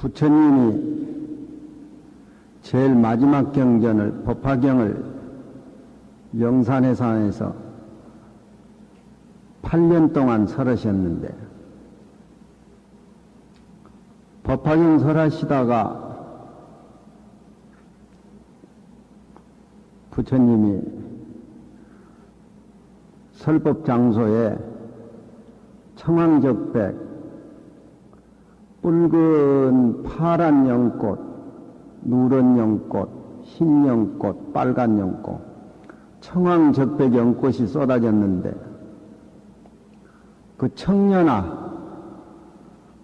부처님이 제일 마지막 경전을, 법화경을 영산해산에서 8년 동안 설하셨는데, 법화경 설하시다가 부처님이 설법 장소에 청황적백, 붉은 파란 연꽃, 누런 연꽃, 흰 연꽃, 빨간 연꽃, 청황적백 연꽃이 쏟아졌는데, 그 청년아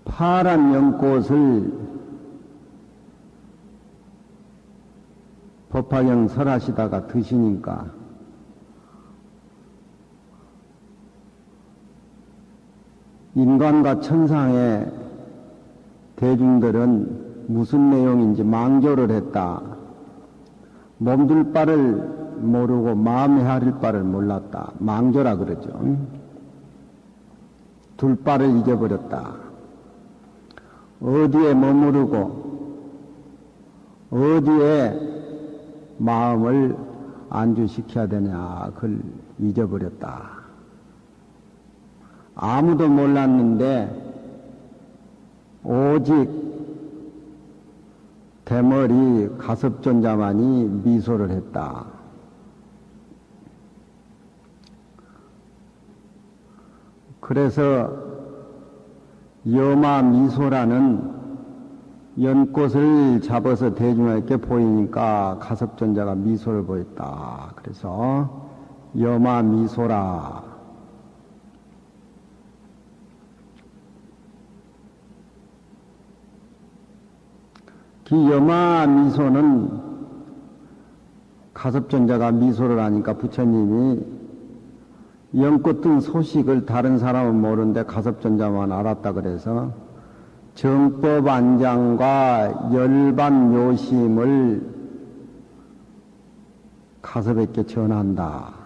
파란 연꽃을 법화경 설하시다가 드시니까 인간과 천상의 대중들은 무슨 내용인지 망조를 했다. 몸둘 바를 모르고 마음에 하릴 바를 몰랐다. 망조라 그러죠. 둘 바를 잊어버렸다. 어디에 머무르고 어디에 마음을 안주시켜야 되냐, 그걸 잊어버렸다. 아무도 몰랐는데 오직 대머리 가섭존자만이 미소를 했다. 그래서 여마미소라는 연꽃을 잡아서 대중에게 보이니까 가섭존자가 미소를 보였다. 그래서 여마미소라. 그 여마미소는 가섭존자가 미소를 하니까 부처님이 연꽃 등 소식을 다른 사람은 모르는데 가섭존자만 알았다 그래서 정법안장과 열반요심을 가섭에게 전한다.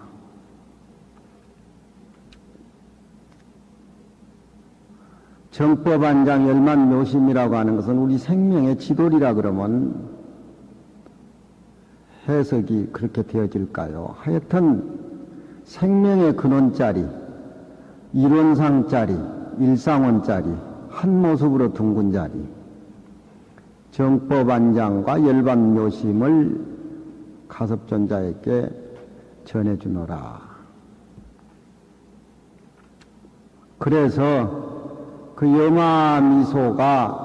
정법안장 열반요심이라고 하는 것은 우리 생명의 지도리라 그러면 해석이 그렇게 되어질까요? 하여튼 생명의 근원짜리, 이론상짜리, 일상원짜리, 한 모습으로 둥근 자리, 정법안장과 열반요심을 가섭존자에게 전해주노라. 그래서 그 여마미소가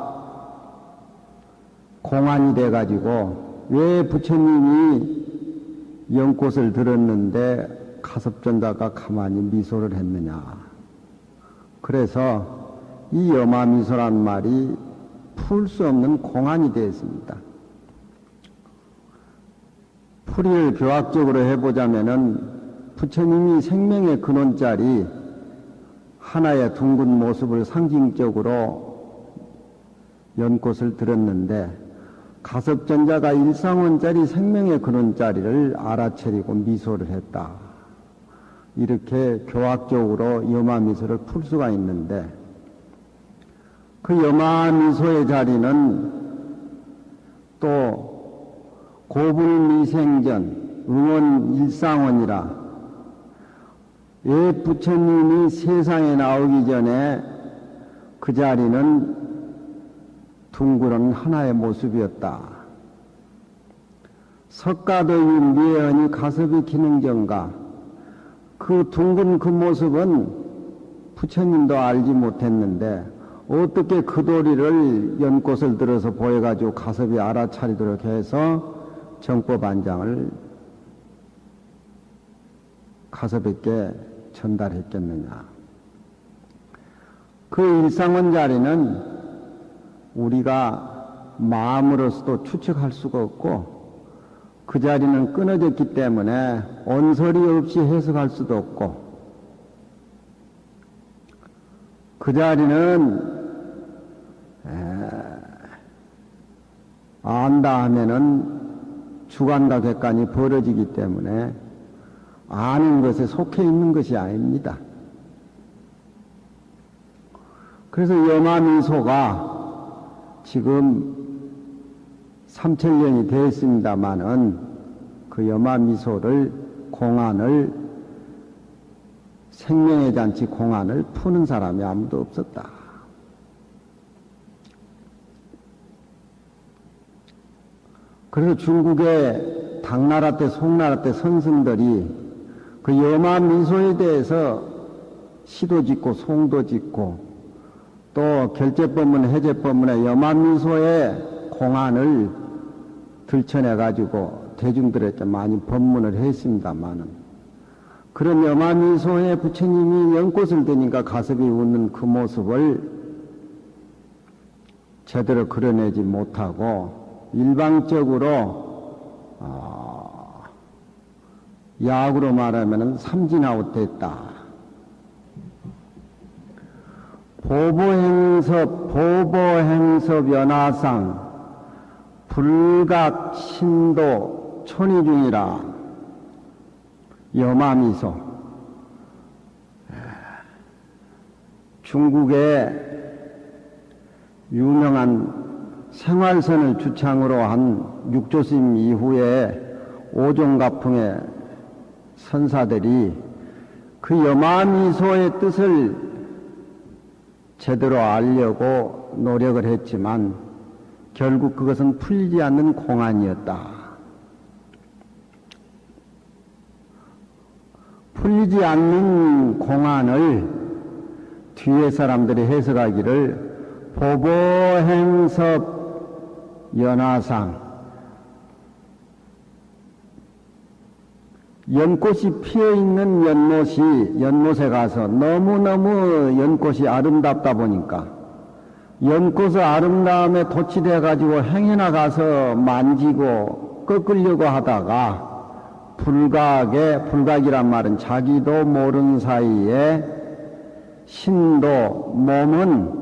공안이 돼가지고 왜 부처님이 연꽃을 들었는데 가섭존자가 가만히 미소를 했느냐. 그래서 이 여마미소란 말이 풀 수 없는 공안이 되었습니다. 풀이를 교학적으로 해보자면은 부처님이 생명의 근원짜리 하나의 둥근 모습을 상징적으로 연꽃을 들었는데 가섭존자가 일상원짜리 생명의 근원짜리를 알아차리고 미소를 했다. 이렇게 교학적으로 여마미소를 풀 수가 있는데 그 여마미소의 자리는 또 고불미생전 응원일상원이라 왜 부처님이 세상에 나오기 전에 그 자리는 둥그런 하나의 모습이었다. 석가도유 미애언이 가섭이 기능정가 그 둥근 그 모습은 부처님도 알지 못했는데 어떻게 그 도리를 연꽃을 들어서 보여가지고 가섭이 알아차리도록 해서 정법안장을 가섭에게 전달했겠느냐. 그 일상원 자리는 우리가 마음으로서도 추측할 수가 없고 그 자리는 끊어졌기 때문에 언설이 없이 해석할 수도 없고 그 자리는 안다 하면은 주관과 객관이 벌어지기 때문에 아는 것에 속해 있는 것이 아닙니다. 그래서 여마미소가 지금 3000년이 되었습니다마는 그 여마미소를 공안을 생명의 잔치 공안을 푸는 사람이 아무도 없었다. 그래서 중국의 당나라 때 송나라 때 선승들이 그 여마미소에 대해서 시도 짓고 송도 짓고 또 결제법문 해제법문에 여마미소의 공안을 들춰내 가지고 대중들에게 많이 법문을 했습니다마는 그런 여마미소에 부처님이 연꽃을 드니까 가섭이 웃는 그 모습을 제대로 그려내지 못하고 일방적으로 야학으로 말하면 삼진아웃됐다. 보보행섭 연화상 불각 신도 천의중이라 여마미소. 중국의 유명한 생활선을 주창으로 한 육조심 이후에 오종가풍의 선사들이 그 여마미소의 뜻을 제대로 알려고 노력을 했지만 결국 그것은 풀리지 않는 공안이었다. 풀리지 않는 공안을 뒤에 사람들이 해석하기를 보보행섭 연화상 연꽃이 피어있는 연못에 가서 너무너무 연꽃이 아름답다 보니까 연꽃의 아름다움에 도취돼 가지고 행여나 가서 만지고 꺾으려고 하다가 불각이란 말은 자기도 모르는 사이에 신도 몸은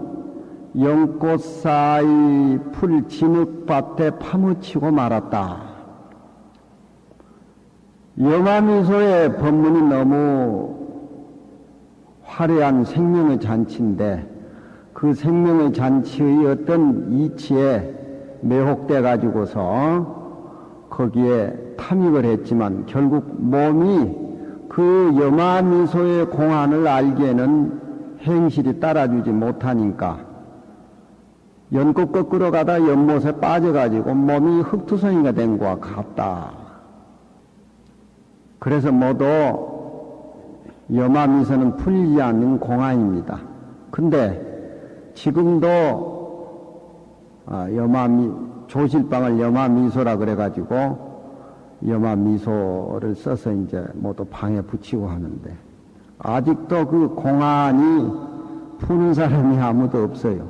연꽃 사이 풀 진흙밭에 파묻히고 말았다. 여마미소의 법문이 너무 화려한 생명의 잔치인데 그 생명의 잔치의 어떤 이치에 매혹돼 가지고서 거기에 탐입을 했지만 결국 몸이 그 여마미소의 공안을 알기에는 행실이 따라주지 못하니까 연꽃 꺾으러 가다 연못에 빠져가지고 몸이 흙투성이가 된 것과 같다. 그래서 모두 여마미소는 풀리지 않는 공안입니다. 근데 지금도 조실방을 여마미소라 그래가지고 여마미소를 써서 이제 모두 방에 붙이고 하는데 아직도 그 공안이 푸는 사람이 아무도 없어요.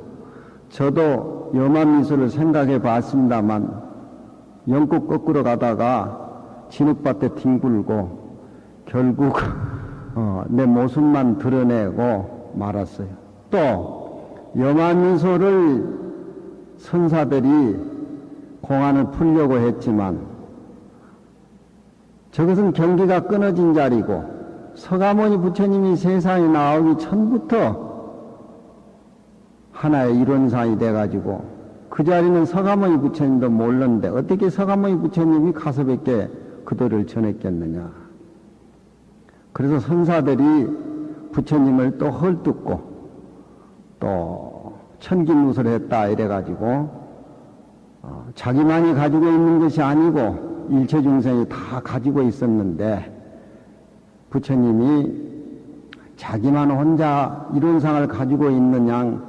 저도 여마미소를 생각해 봤습니다만 연꽃 꺾으러 가다가 진흙밭에 뒹굴고 결국 내 모습만 드러내고 말았어요. 또 여마미소를 선사들이 공안을 풀려고 했지만 저것은 경기가 끊어진 자리고 서가모니 부처님이 세상에 나오기 전부터 하나의 이론상이 돼가지고 그 자리는 서가모니 부처님도 몰랐는데 어떻게 서가모니 부처님이 가섭에게 그들을 전했겠느냐. 그래서 선사들이 부처님을 또 헐뜯고 또 천기누설을 했다 이래가지고 자기만이 가지고 있는 것이 아니고 일체 중생이 다 가지고 있었는데 부처님이 자기만 혼자 이론상을 가지고 있는 양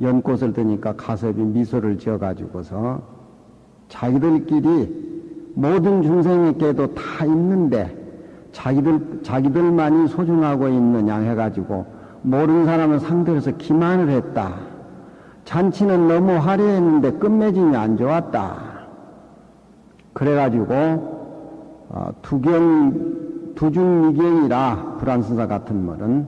연꽃을 드니까 가섭이 미소를 지어가지고서 자기들끼리 모든 중생에게도 다 있는데 자기들만이 소중하고 있는 양 해가지고 모르는 사람을 상대로서 기만을 했다. 잔치는 너무 화려했는데 끝맺음이 안 좋았다. 그래가지고 두중미경이라 불안선사 같은 말은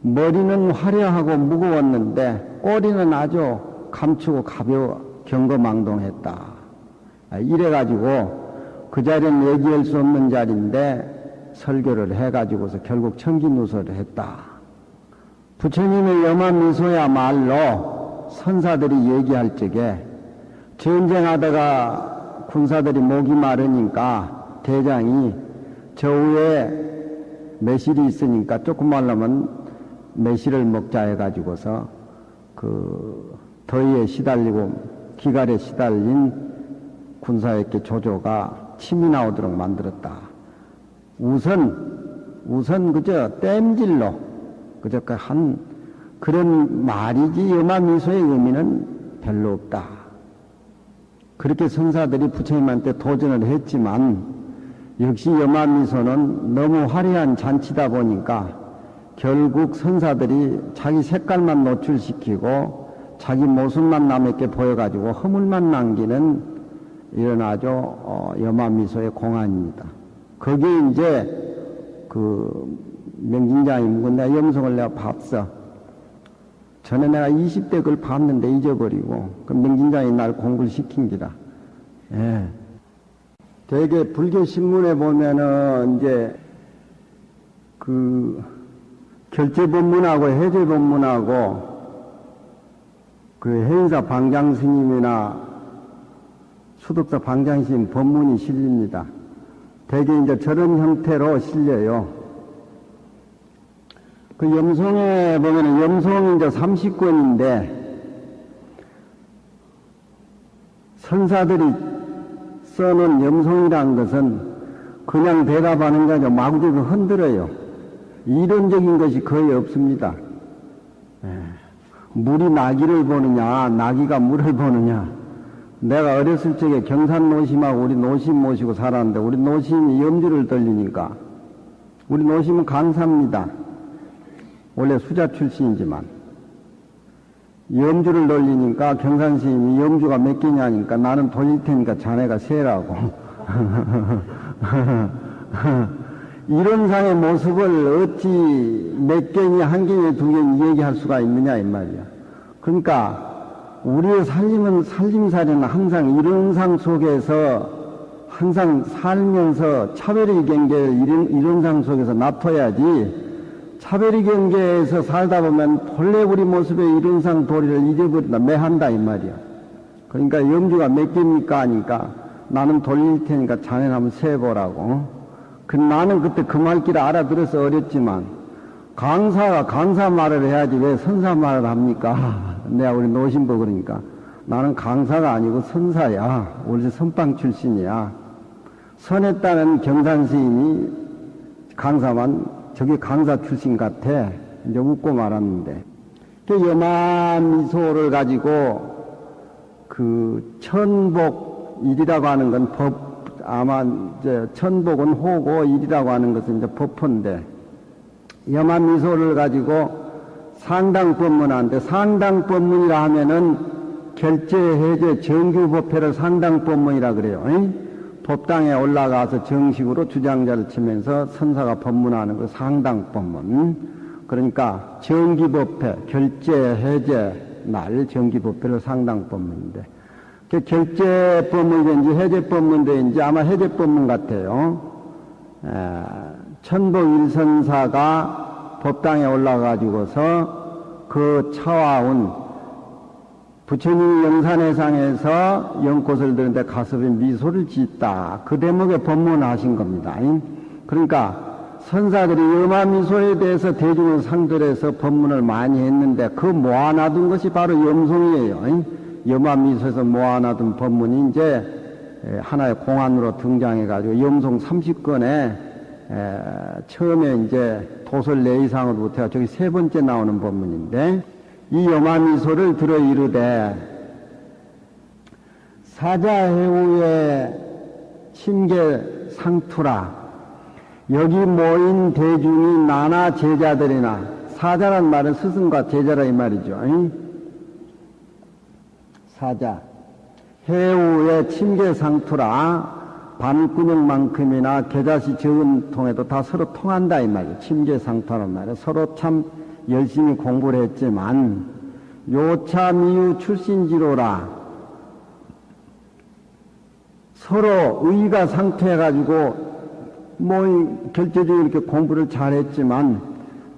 머리는 화려하고 무거웠는데 꼬리는 아주 감추고 가벼워 경거망동했다. 이래가지고 그 자리는 얘기할 수 없는 자리인데 설교를 해가지고서 결국 천기누설을 했다. 부처님의 여마미소야말로 선사들이 얘기할 적에 전쟁하다가 군사들이 목이 마르니까 대장이 저 위에 매실이 있으니까 조금 말라면 매실을 먹자 해가지고서 그 더위에 시달리고 기갈에 시달린 군사에게 조조가 침이 나오도록 만들었다. 우선 그저 땜질로 그저 한 그런 말이지 여마미소의 의미는 별로 없다. 그렇게 선사들이 부처님한테 도전을 했지만 역시 여마미소는 너무 화려한 잔치다 보니까 결국 선사들이 자기 색깔만 노출시키고 자기 모습만 남에게 보여가지고 허물만 남기는 이런 아주 여마미소의 공안입니다. 거기에 이제 그 명진장이 묵은 내가 염송을 내가 봤어. 전에 내가 20대 그걸 봤는데 잊어버리고 그 명진장이 날 공부를 시킨 기라. 예. 되게 불교 신문에 보면은 이제 그 결제 법문하고 해제 법문하고 그 해인사 방장 스님이나 수덕사 방장 스님 법문이 실립니다. 되게 이제 저런 형태로 실려요. 그 염송에 보면은 염송이 이제 30권인데 선사들이 써놓은 염송이라는 것은 그냥 대답하는 게 아니라 마구대고 흔들어요. 이론적인 것이 거의 없습니다. 물이 나기를 보느냐, 나기가 물을 보느냐. 내가 어렸을 적에 경산 노심하고 우리 노심 모시고 살았는데 우리 노심이 염주를 돌리니까 우리 노심은 강사입니다. 원래 수자 출신이지만 염주를 돌리니까 경산 스님이 염주가 몇 개냐니까 나는 돌릴 테니까 자네가 세라고. 이론상의 모습을 어찌 몇 개니 한 개니 두 개니 얘기할 수가 있느냐 이 말이야. 그러니까 우리의 살림살이는 항상 이론상 속에서 항상 살면서 차별의 경계를 이론상 속에서 놔둬야지 차별의 경계에서 살다 보면 본래 우리 모습의 이론상 도리를 잊어버린다, 매한다 이 말이야. 그러니까 염주가 몇 개입니까 하니까 나는 돌릴 테니까 자네는 한번 세보라고. 나는 그때 그 말귀를 알아들어서 어렸지만 강사가 강사 말을 해야지 왜 선사 말을 합니까? 내가 우리 노심보 그러니까 나는 강사가 아니고 선사야. 우리 선방 출신이야. 선했다는 경산 스님이 강사만 저게 강사 출신 같아. 이제 웃고 말았는데 그 여마미소를 가지고 그 천복일이라고 하는 건 법 아마 이제 천복은 호고 일이라고 하는 것은 이제 법포인데 여마미소를 가지고 상당법문하는데 상당법문이라 하면은 결제, 해제, 정규법회를 상당법문이라 그래요. 법당에 올라가서 정식으로 주장자를 치면서 선사가 법문하는 거 상당법문. 그러니까 정기법회, 결제, 해제 날 정기법회를 상당법문인데 결제법문인지 해제법문인지 아마 해제법문 같아요. 천복일선사가 법당에 올라가지고서 그 차와온 부처님이 영산회상에서 연꽃을 드는데 가슴에 미소를 짓다. 그 대목에 법문하신 겁니다. 그러니까 선사들이 여마미소에 대해서 대중을 상들해서 법문을 많이 했는데 그 모아놔둔 것이 바로 염송이에요. 여마미소에서 모아놔둔 법문이 이제 하나의 공안으로 등장해가지고 염송 30권에 처음에 이제 도설 내이상으로부터 저기 세 번째 나오는 법문인데 이 여마미소를 들어 이르되 사자해우의 침계 상투라 여기 모인 대중이 나나 제자들이나 사자란 말은 스승과 제자라 이 말이죠. 사자 해우의 침계 상투라 반군역만큼이나 계자시 적은 통에도 다 서로 통한다 이 말이에요. 침계 상투라는 말이에요. 서로 참 열심히 공부를 했지만 요차 미유 출신지로라 서로 의가 상투해가지고 뭐 결제적으로 이렇게 공부를 잘했지만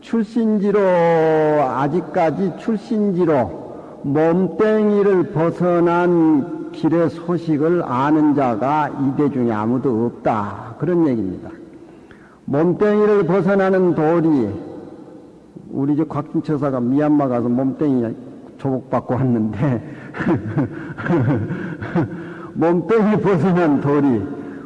출신지로 아직까지 출신지로 몸뚱이를 벗어난 길의 소식을 아는 자가 이대 중에 아무도 없다. 그런 얘기입니다. 몸뚱이를 벗어나는 돌이, 우리 저 곽진처사가 미얀마 가서 몸뚱이 조복받고 왔는데 몸뚱이 벗어난 돌이,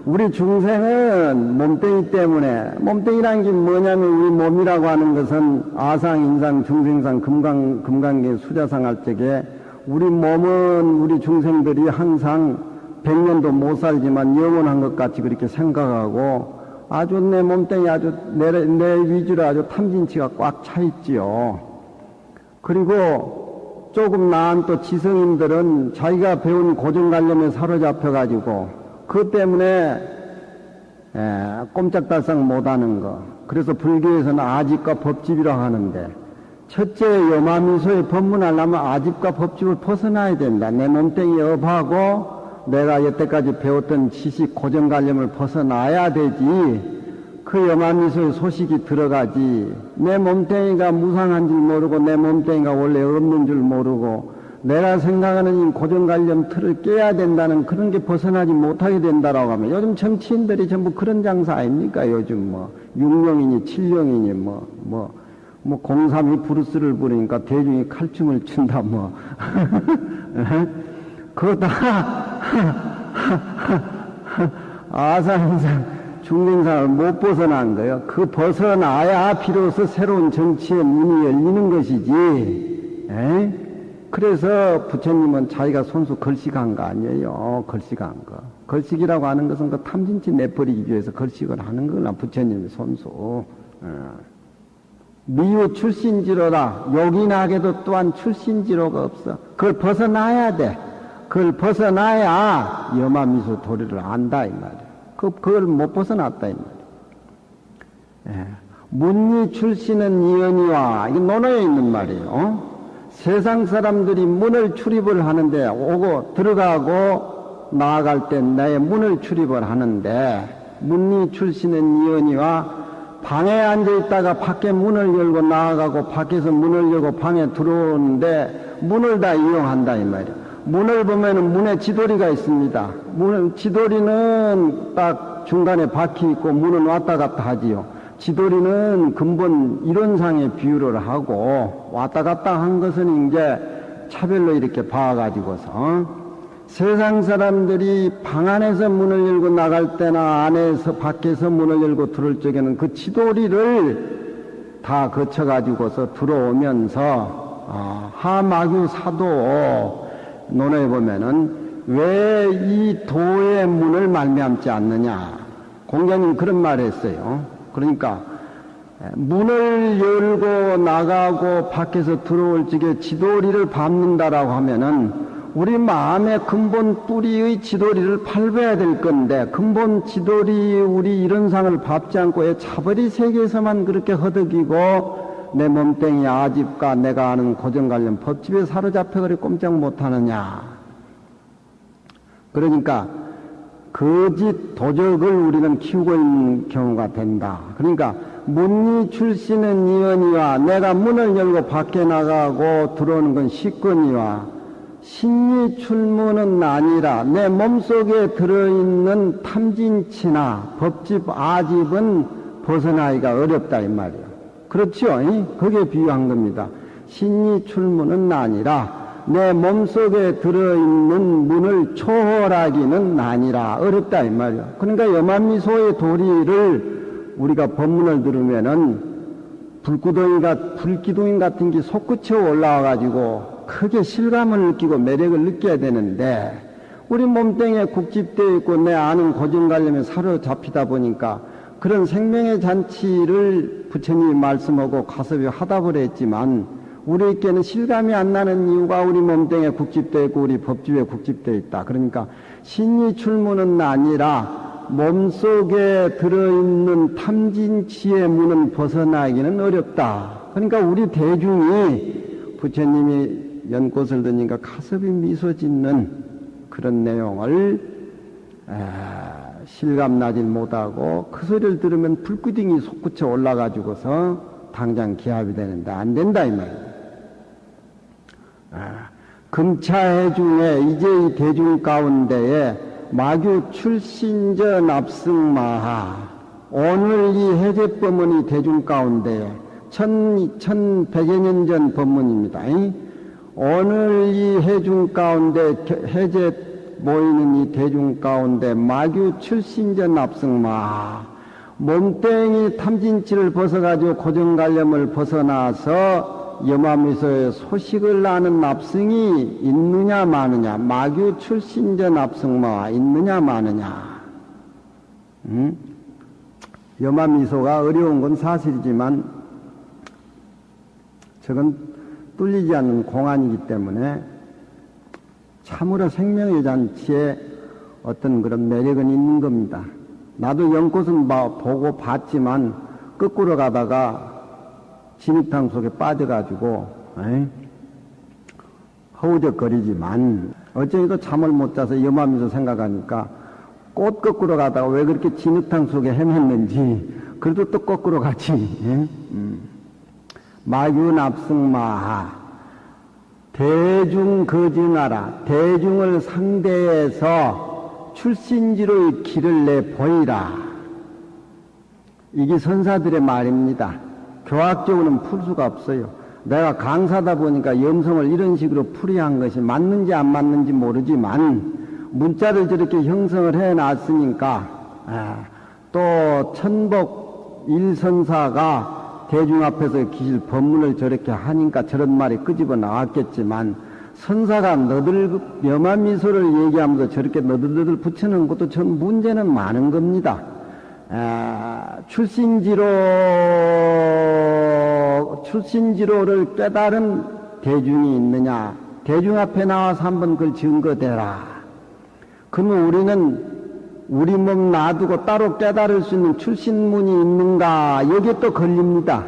우리 중생은 몸뚱이 때문에, 몸뚱이라는 게 뭐냐면 우리 몸이라고 하는 것은 아상, 인상, 중생상, 금강계, 수자상할 적에 우리 몸은 우리 중생들이 항상 100년도 못 살지만 영원한 것 같이 그렇게 생각하고 아주 내 몸뚱이 아주 내 위주로 아주 탐진치가 꽉 차 있지요. 그리고 조금 나은 또 지성인들은 자기가 배운 고정관념에 사로잡혀가지고 그 때문에 꼼짝달싹 못하는 거. 그래서 불교에서는 아집과 법집이라고 하는데, 첫째 요마미소에 법문하려면 아집과 법집을 벗어나야 된다. 내 몸뚱이 업하고 내가 여태까지 배웠던 지식 고정관념을 벗어나야 되지. 그 요마미소의 소식이 들어가지. 내 몸뚱이가 무상한 줄 모르고 내 몸뚱이가 원래 없는 줄 모르고 내가 생각하는 이 고정관념 틀을 깨야 된다는 그런 게 벗어나지 못하게 된다라고 하면, 요즘 정치인들이 전부 그런 장사 아닙니까? 요즘 뭐 6령이니 7령이니 뭐 03이 브루스를 부르니까 대중이 칼춤을 춘다 뭐 그거 다 아상인상 중생상을 못 벗어난 거예요. 그 벗어나야 비로소 새로운 정치의 문이 열리는 것이지. 그래서 부처님은 자기가 손수 걸식한 거 아니에요. 걸식한 거. 걸식이라고 하는 것은 그 탐진치 내버리기 위해서 걸식을 하는 거나 부처님의 손수. 미유 출신지로라. 요긴하게도 또한 출신지로가 없어. 그걸 벗어나야 돼. 그걸 벗어나야 여마미소 도리를 안다 이 말이야. 그걸 못 벗어났다 이 말이야. 문리 출신은 이언이와, 이게 논어에 있는 말이에요. 세상 사람들이 문을 출입을 하는데, 오고 들어가고 나아갈 때 나의 문을 출입을 하는데, 문리 출신은 이언이와, 방에 앉아있다가 밖에 문을 열고 나아가고 밖에서 문을 열고 방에 들어오는데 문을 다 이용한다 이 말이야. 문을 보면은 문에 지도리가 있습니다. 지도리는 딱 중간에 박혀 있고 문은 왔다 갔다 하지요. 지도리는 근본 이론상의 비유를 하고 왔다 갔다 한 것은 이제 차별로 이렇게 봐가지고서 세상 사람들이 방 안에서 문을 열고 나갈 때나 안에서 밖에서 문을 열고 들어올 적에는 그 지도리를 다 거쳐가지고서 들어오면서 하마규 사도 논에 보면은 왜 이 도의 문을 말미암지 않느냐. 공자님 그런 말을 했어요. 그러니까 문을 열고 나가고 밖에서 들어올 적에 지도리를 밟는다라고 하면은 우리 마음의 근본 뿌리의 지도리를 밟아야 될 건데, 근본 지도리 우리 이론상을 밟지 않고 차버리 세계에서만 그렇게 허덕이고 내 몸뚱이 아집과 내가 아는 고정관념 법집에 사로잡혀 그리 꼼짝 못하느냐. 그러니까 거짓 도적을 우리는 키우고 있는 경우가 된다. 그러니까 문리 출신은 이언이와, 내가 문을 열고 밖에 나가고 들어오는 건 식권이와, 신리 출문은 아니라 내 몸속에 들어있는 탐진치나 법집 아집은 벗어나기가 어렵다 이 말이에요. 그렇죠? 그게 비유한 겁니다. 신리 출문은 아니라 내 몸속에 들어있는 문을 초월하기는 아니라 어렵다 이 말이에요. 그러니까 여만미소의 도리를 우리가 법문을 들으면은 불기둥인 같은 게 솟구쳐 올라와가지고 크게 실감을 느끼고 매력을 느껴야 되는데, 우리 몸뚱이에 국집되어 있고 내 아는 고정관념에 사로잡히다 보니까 그런 생명의 잔치를 부처님이 말씀하고 가섭이 하답을 했지만 우리에게는 실감이 안 나는 이유가 우리 몸뚱이에 국집되어 있고 우리 법집에 국집되어 있다. 그러니까 신이 출문은 아니라 몸속에 들어있는 탐진치의 문은 벗어나기는 어렵다. 그러니까 우리 대중이 부처님이 연꽃을 드니까 가섭이 미소 짓는 그런 내용을 실감나질 못하고 그 소리를 들으면 불구덩이 솟구쳐 올라가지고서 당장 기합이 되는데 안 된다 이 말이에요. 금차해 중에 이제 이 대중 가운데에 마규 출신저 납승마하 오늘 이 해제법문이 대중 가운데에 1100여 년 전 법문입니다. 오늘 이 해중 가운데 해제 모이는 이 대중 가운데 마규 출신저 납승마하 몸뚱이 탐진치를 벗어가지고 고정관념을 벗어나서 염화미소의 소식을 아는 납승이 있느냐 마느냐 마규 출신저 납승마 있느냐 마느냐 염화미소가 어려운 건 사실이지만 저건 뚫리지 않는 공안이기 때문에 참으로 생명의 잔치에 어떤 그런 매력은 있는 겁니다. 나도 연꽃은 보고 봤지만 거꾸로 가다가 진흙탕 속에 빠져가지고 허우적거리지만 어쩌니도 잠을 못 자서 염화미소 생각하니까 꽃 거꾸로 가다가 왜 그렇게 진흙탕 속에 헤맸는지 그래도 또 거꾸로 가지. 마규납승마하 대중 거증하라 대중을 상대해서 출신지로의 길을 내보이라. 이게 선사들의 말입니다. 교학적으로는 풀 수가 없어요. 내가 강사다 보니까 염성을 이런 식으로 풀이한 것이 맞는지 안 맞는지 모르지만 문자를 저렇게 형성을 해놨으니까 또 천복 일선사가 대중 앞에서 기실 법문을 저렇게 하니까 저런 말이 끄집어 나왔겠지만 선사가 너들 염화미소를 얘기하면서 저렇게 너들너들 붙여놓은 것도 전 문제는 많은 겁니다. 출신지로를 깨달은 대중이 있느냐 대중 앞에 나와서 한번 그걸 증거대라. 그러면 우리는 우리 몸 놔두고 따로 깨달을 수 있는 출신문이 있는가 여기에 또 걸립니다.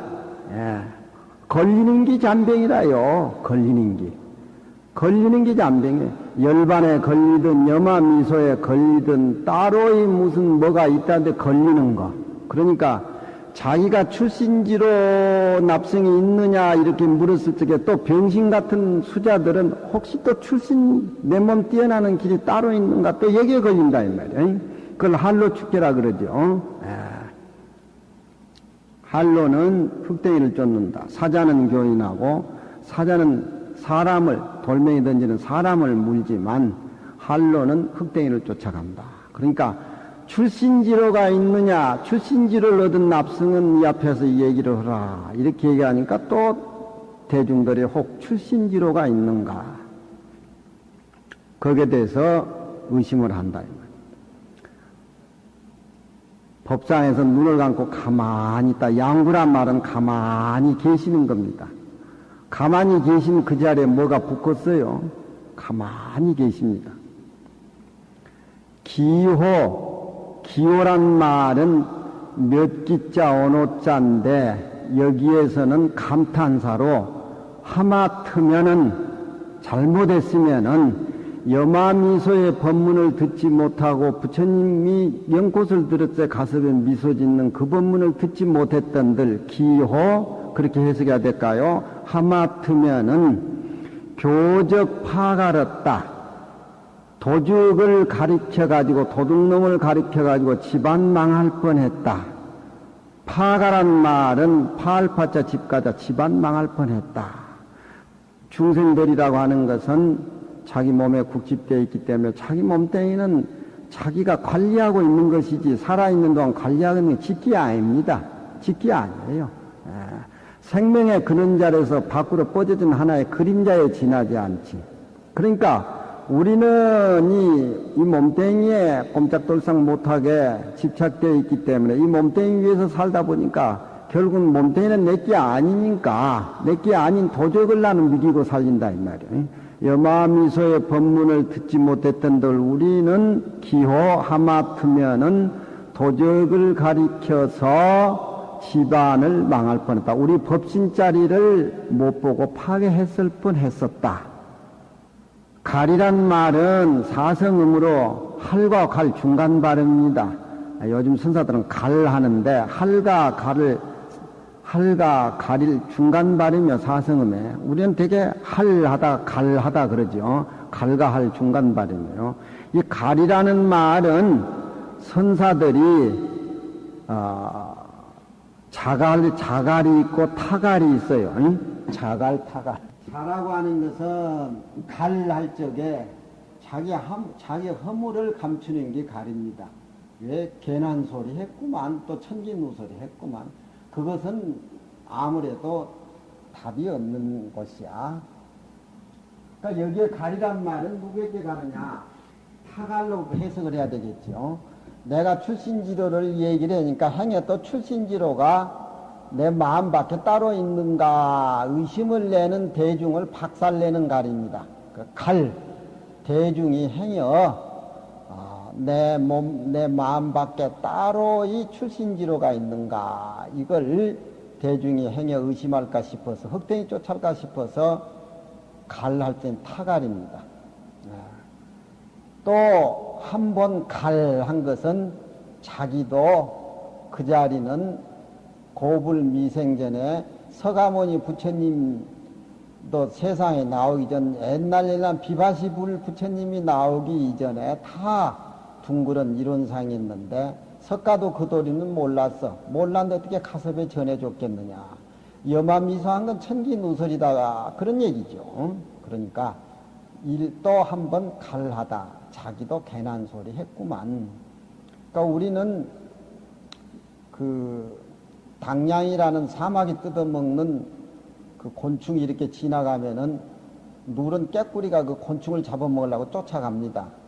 걸리는 게 잔병이라요. 걸리는 게 잔병이에요. 열반에 걸리든 염화미소에 걸리든 따로의 무슨 뭐가 있다는데 걸리는 거. 그러니까 자기가 출신지로 납승이 있느냐 이렇게 물었을 적에 또 병신 같은 수자들은 혹시 또 출신 내 몸 뛰어나는 길이 따로 있는가 또 여기에 걸린다 이 말이에요. 그걸 할로 축제라 그러죠. 할로는 흙덩이를 쫓는다. 사자는 교인하고 사자는 사람을 돌멩이 던지는 사람을 물지만 할로는 흙덩이를 쫓아간다. 그러니까 출신지로가 있느냐 출신지로를 얻은 납승은 이 앞에서 이 얘기를 하라 이렇게 얘기하니까 또 대중들이 혹 출신지로가 있는가 거기에 대해서 의심을 한다. 법상에서 눈을 감고 가만히 있다. 양구란 말은 가만히 계시는 겁니다. 가만히 계신 그 자리에 뭐가 붙었어요? 가만히 계십니다. 기호란 말은 몇 기자 언어자인데 여기에서는 감탄사로 하마터면은 잘못했으면은 염화미소의 법문을 듣지 못하고 부처님이 연꽃을 들었을 때 가슴에 미소 짓는 그 법문을 듣지 못했던들 기호 그렇게 해석해야 될까요? 하마터면은 교적 파가렸다. 도적을 가리켜가지고 도둑놈을 가리켜가지고 집안 망할 뻔했다. 파가란 말은 파알파자 집가자 집안 망할 뻔했다. 중생들이라고 하는 것은 자기 몸에 국집되어 있기 때문에 자기 몸뚱이는 자기가 관리하고 있는 것이지 살아있는 동안 관리하는 게 직기 아닙니다. 직기 아니에요. 생명의 근원자에서 밖으로 뻗어진 하나의 그림자에 지나지 않지. 그러니까 우리는 이 몸뚱이에 꼼짝돌상 못하게 집착되어 있기 때문에 이 몸뚱이 위에서 살다 보니까 결국 몸뚱이는 내게 아니니까 내게 아닌 도적을 나는 믿이고 살린다 이 말이에요. 염화미소의 법문을 듣지 못했던들 우리는 기호 하마터면은 도적을 가리켜서 집안을 망할 뻔했다. 우리 법신자리를 못 보고 파괴했을 뻔했었다. 갈이란 말은 사성음으로 할과 갈 중간 발음입니다. 요즘 선사들은 갈 하는데 할과 갈을 할과 갈일 중간 발음이요, 사성음에. 우리는 되게 할하다, 갈하다 그러죠. 갈과 할 중간 발음이에요. 이 갈이라는 말은 선사들이, 자갈이 있고 타갈이 있어요. 자갈, 타갈. 자라고 하는 것은 갈할 적에 자기 허물을 감추는 게 갈입니다. 왜 괜한 소리 했구만, 또 천진누소리 했구만. 그것은 아무래도 답이 없는 것이야. 그러니까 여기에 갈이란 말은 누구에게 가느냐? 타갈로 해석을 해야 되겠죠. 내가 출신지로를 얘기를 하니까 행여 또 출신지로가 내 마음 밖에 따로 있는가 의심을 내는 대중을 박살내는 갈입니다. 그 갈, 대중이 행여 내 마음 밖에 따로 이 출신지로가 있는가, 이걸 대중이 행여 의심할까 싶어서, 흑땡이 쫓아갈까 싶어서 갈할 땐 타갈입니다. 또 한 번 갈한 것은 자기도 그 자리는 고불미생전에 서가모니 부처님도 세상에 나오기 전, 옛날 비바시불 부처님이 나오기 이전에 다 둥그런 이론상이 있는데 석가도 그 도리는 몰랐어. 몰랐는데 어떻게 가섭에 전해줬겠느냐. 여마미소한 건 천기누설이다가 그런 얘기죠. 그러니까 또 한 번 갈하다. 자기도 괜한 소리 했구만. 그러니까 우리는 그 당냥이라는 사마귀 뜯어먹는 그 곤충이 이렇게 지나가면은 누런 깨꾸리가 그 곤충을 잡아먹으려고 쫓아갑니다.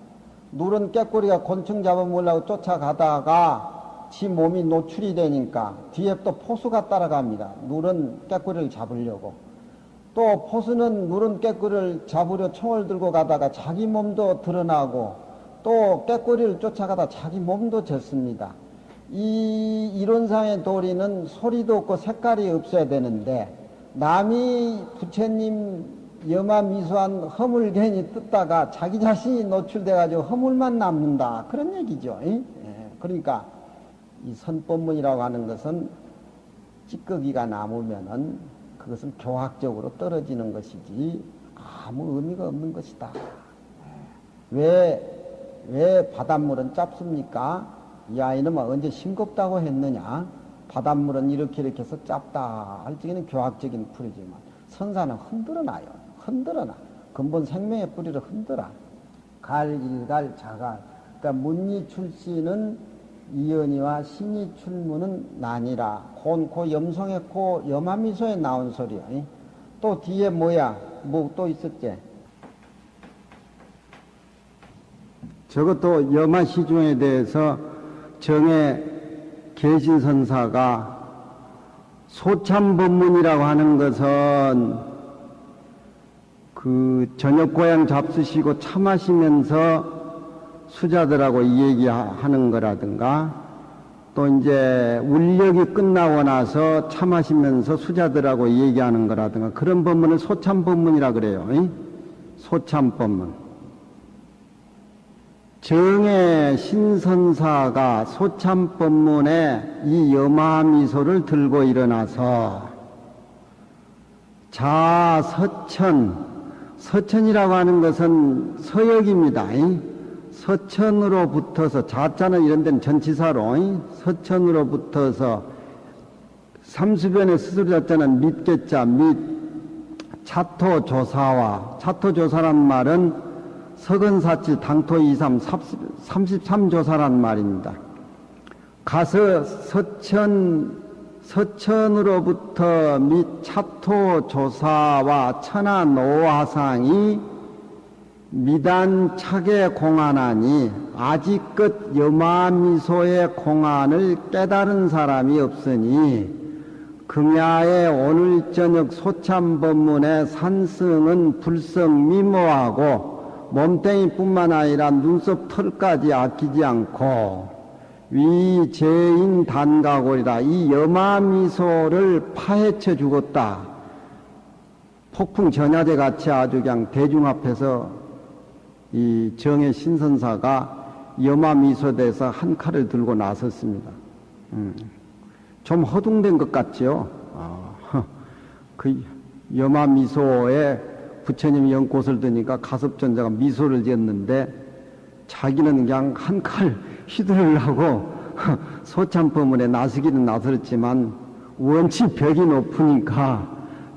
누런 깨꾸리가 곤충 잡아먹으려고 쫓아가다가 지 몸이 노출이 되니까 뒤에 또 포수가 따라갑니다. 누런 깨꾸리를 잡으려고. 또 포수는 누런 깨꾸리를 잡으려 총을 들고 가다가 자기 몸도 드러나고, 또 깨꾸리를 쫓아가다 자기 몸도 졌습니다. 이 이론상의 도리는 소리도 없고 색깔이 없어야 되는데, 남이 부처님 여마미소한 허물 괜히 뜯다가 자기 자신이 노출돼가지고 허물만 남는다, 그런 얘기죠. 그러니까 이 선법문이라고 하는 것은 찌꺼기가 남으면은 그것은 교학적으로 떨어지는 것이지 아무 의미가 없는 것이다. 왜 바닷물은 짭습니까? 이 아이는 언제 싱겁다고 했느냐? 바닷물은 이렇게 해서 짭다 할 적에는 교학적인 풀이지만 선사는 흔들어놔요. 흔들어놔. 근본 생명의 뿌리를 흔들어. 갈, 일갈, 자갈. 그러니까 문리 출신은 이연이와 신이 출문은 나니라. 곤코 염송의 코 여마미소에 나온 소리야. 또 뒤에 뭐야? 뭐 또 있었지? 저것도 여마시중에 대해서 정의 계신선사가 소참법문이라고 하는 것은 그 저녁고향 잡수시고 차 마시면서 수자들하고 이 얘기하는 거라든가, 또 이제 울력이 끝나고 나서 차 마시면서 수자들하고 얘기하는 거라든가, 그런 법문을 소참법문이라 그래요. 소참법문. 정의 신선사가 소참법문에 이 여마미소를 들고 일어나서 서천이라고 하는 것은 서역입니다. 서천으로 붙어서, 자자는 이런 데는 전치사로, 서천으로 붙어서, 삼수변의 스스로 자자는 밑개자, 차토조사와, 차토조사란 말은 서근사치, 당토이삼, 33조사란 말입니다. 가서 서천으로부터 및 차토조사와 천하노화상이 미단 차게 공안하니 아직껏 여마미소의 공안을 깨달은 사람이 없으니 금야의 오늘 저녁 소참법문의 산승은 불성 미모하고 몸뚱이뿐만 아니라 눈썹 털까지 아끼지 않고 위제인 단가골이라. 이 여마미소를 파헤쳐 죽었다. 폭풍 전야제 같이 아주 그냥 대중 앞에서 이 정의 신선사가 여마미소대에서 한 칼을 들고 나섰습니다. 좀 허둥된 것 같죠? 그 여마미소에 부처님 연꽃을 드니까 가섭전자가 미소를 지었는데 자기는 그냥 한 칼 휘두르려고 소참법문에 나서기는 나섰지만 원치 벽이 높으니까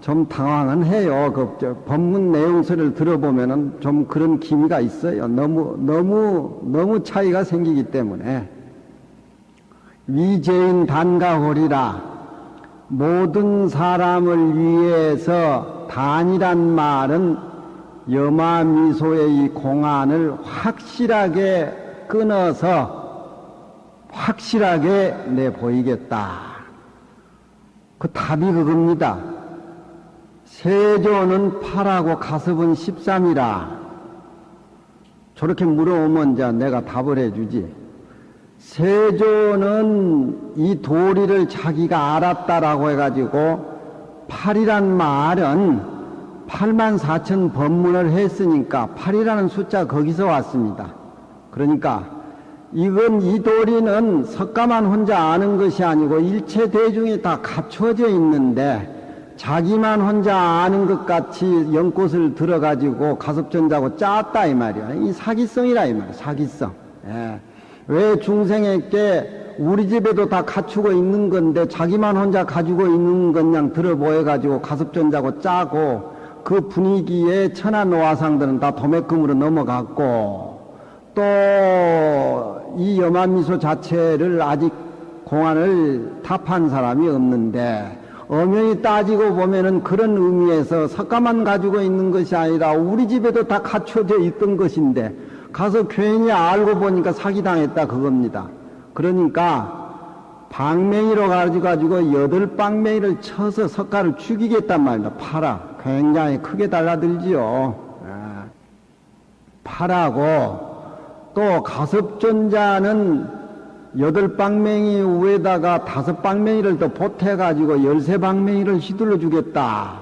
좀 당황은 해요. 그 법문 내용서를 들어보면은 좀 그런 기미가 있어요. 너무 차이가 생기기 때문에. 위죄인 단가홀이라, 모든 사람을 위해서 단이란 말은 여마미소의 이 공안을 확실하게 끊어서 확실하게 내보이겠다. 그 답이 그겁니다. 세조는 8하고 가섭은 13이라. 저렇게 물어보면 이제 내가 답을 해주지. 세조는 이 도리를 자기가 알았다라고 해가지고 8이란 말은 84,000 법문을 했으니까 8이라는 숫자 거기서 왔습니다. 그러니까 이건 이 도리는 석가만 혼자 아는 것이 아니고 일체 대중이 다 갖춰져 있는데 자기만 혼자 아는 것 같이 연꽃을 들어가지고 가섭전자고 짰다 이 말이야. 이 사기성이라 이 말이야. 사기성. 예. 왜 중생에게 우리 집에도 다 갖추고 있는 건데 자기만 혼자 가지고 있는 것 그냥 들어보여가지고 가섭전자고 짜고 그 분위기에 천하노화상들은 다 도매금으로 넘어갔고 또 이 여마미소 자체를 아직 공안을 답한 사람이 없는데 엄연히 따지고 보면은 그런 의미에서 석가만 가지고 있는 것이 아니라 우리 집에도 다 갖춰져 있던 것인데 가서 괜히 알고 보니까 사기당했다 그겁니다. 그러니까 방맹이로 가지고 8방맹이를 쳐서 석가를 죽이겠단 말입니다. 파라. 굉장히 크게 달라들지요. 파라고 또 가섭전자는 8방맹이 위에다가 5방맹이를 또 보태가지고 13방맹이를 휘둘러 주겠다.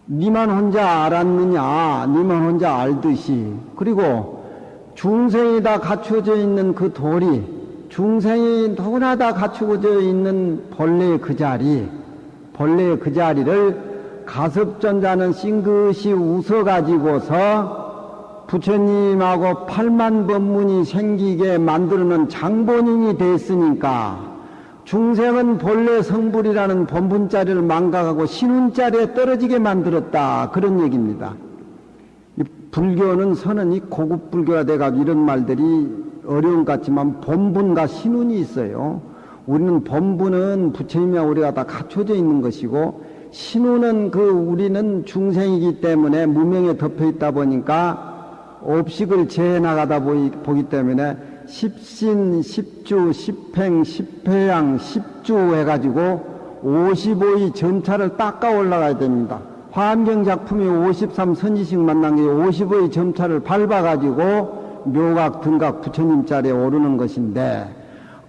니만 혼자 알았느냐? 니만 혼자 알듯이. 그리고 중생이 다 갖춰져 있는 그 도리, 중생이 누구나 다 갖추어져 있는 본래의 그 자리, 본래의 그 자리를 가섭전자는 싱긋이 웃어가지고서 부처님하고 8만 법문이 생기게 만들어놓은 장본인이 됐으니까 중생은 본래 성불이라는 본분자리를 망각하고 신운자리에 떨어지게 만들었다. 그런 얘기입니다. 이 불교는 선언이 고급 불교가 돼가지고 이런 말들이 어려운 것 같지만 본분과 신운이 있어요. 우리는 본분은 부처님이랑 우리가 다 갖춰져 있는 것이고 신운은 우리는 중생이기 때문에 무명에 덮여 있다 보니까 업식을 재해 나가다 보기 때문에 십신, 십주, 십행, 십회양, 십주 해가지고 55의 점차를 닦아 올라가야 됩니다. 화엄경 작품이 53 선지식 만난 게 55의 점차를 밟아가지고 묘각, 등각, 부처님 자리에 오르는 것인데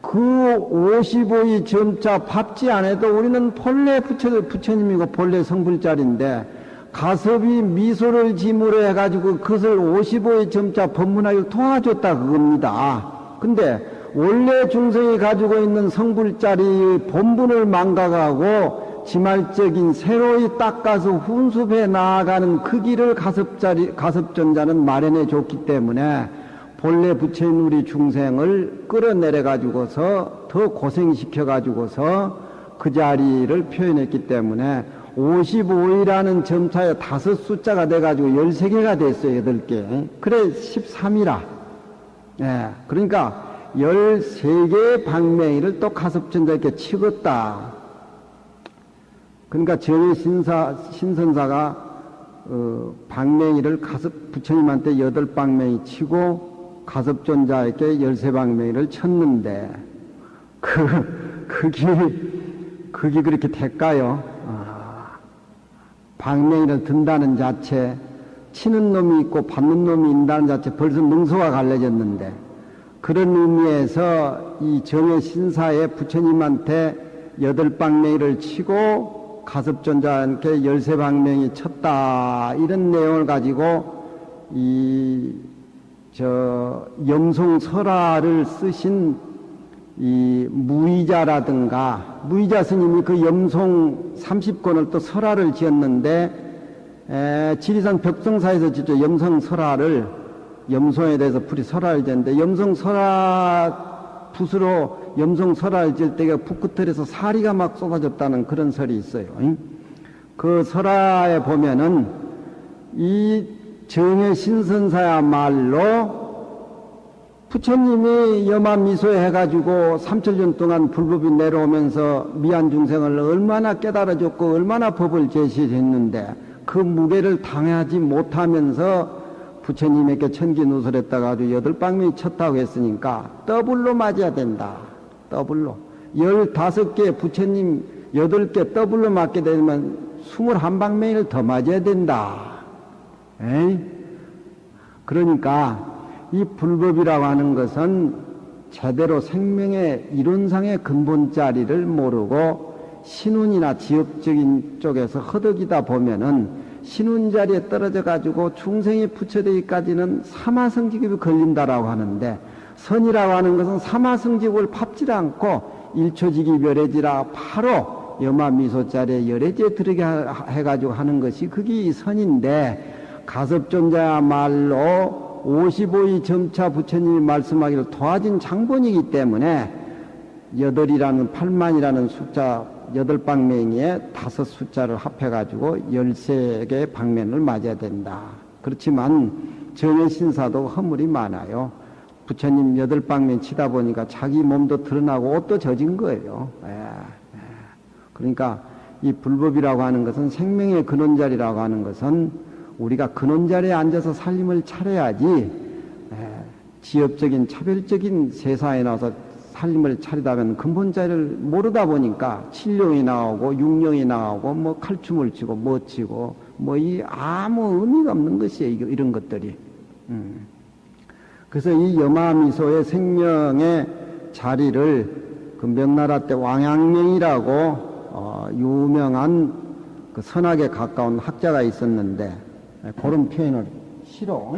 그 55의 점차 밟지 않아도 우리는 본래 부처님이고 본래 성불자리인데 가섭이 미소를 지무로 해가지고 그것을 55의 점자 법문하기를 도와줬다 그겁니다. 근데 원래 중생이 가지고 있는 성불자리의 본분을 망각하고 지말적인 새로이 닦아서 훈습해 나아가는 그 길을 가섭전자는 마련해 줬기 때문에 본래 부처인 우리 중생을 끌어내려 가지고서 더 고생시켜 가지고서 그 자리를 표현했기 때문에 55이라는 점차에 5 숫자가 돼가지고 13개가 됐어요. 8개. 그래 13이라. 예. 그러니까 13개의 방맹이를 또 가섭전자에게 치웠다. 그러니까 정의 신선사가 방맹이를 부처님한테 8방맹이 치고 가섭전자에게 13방맹이를 쳤는데 그게 그렇게 될까요? 방맹이를 든다는 자체, 치는 놈이 있고 받는 놈이 있다는 자체 벌써 능소가 갈라졌는데 그런 의미에서 이 정의 신사에 부처님한테 8방맹이를 치고 가섭전자한테 13방맹이 쳤다. 이런 내용을 가지고 염송설화를 쓰신 이 무의자라든가, 무의자 스님이 그 염송 30권을 또 설화를 지었는데, 지리산 벽성사에서 직접 염성 설화를, 염송에 대해서 풀이 설화를 지었는데, 염성 설화 붓으로 염성 설화를 지을 때가 붓끝에서 사리가 막 쏟아졌다는 그런 설이 있어요. 그 설화에 보면은 이 정의 신선사야말로 부처님이 염화미소에 해가지고 3천년 동안 불법이 내려오면서 미안 중생을 얼마나 깨달아줬고 얼마나 법을 제시했는데 그 무게를 당하지 못하면서 부처님에게 천기누설했다가 아주 8방명이 쳤다고 했으니까 더블로 맞아야 된다. 더블로. 15개 부처님 8개 더블로 맞게 되면 21방명을 더 맞아야 된다. 에이? 그러니까 이 불법이라고 하는 것은 제대로 생명의 이론상의 근본 자리를 모르고 신운이나 지엽적인 쪽에서 허덕이다 보면은 신운 자리에 떨어져 가지고 중생이 부처되기까지는 사마성직업이 걸린다라고 하는데, 선이라고 하는 것은 사마성직업을 밟지 않고 일초직이 멸해지라 바로 염화미소 자리에 열애지에 들어게 해가지고 하는 것이 그게 이 선인데, 가섭존자야말로 55위 점차 부처님이 말씀하기를 도와진 장본이기 때문에 8이라는 8만이라는 숫자 8방맹이에 5 숫자를 합해가지고 13개의 방면을 맞아야 된다. 그렇지만 정해신사도 허물이 많아요. 부처님 8방면 치다 보니까 자기 몸도 드러나고 옷도 젖은 거예요. 그러니까 이 불법이라고 하는 것은 생명의 근원자리라고 하는 것은 우리가 근원자리에 앉아서 살림을 차려야지 지엽적인 차별적인 세상에 나와서 살림을 차리다면 근본자리를 모르다 보니까 칠룡이 나오고 육룡이 나오고 뭐 칼춤을 치고 뭐 치고 뭐 이 아무 의미가 없는 것이에요. 이런 것들이. 그래서 이 염화미소의 생명의 자리를 그 명나라 때 왕양명이라고 유명한 그 선학에 가까운 학자가 있었는데 그런 표현을 싫어.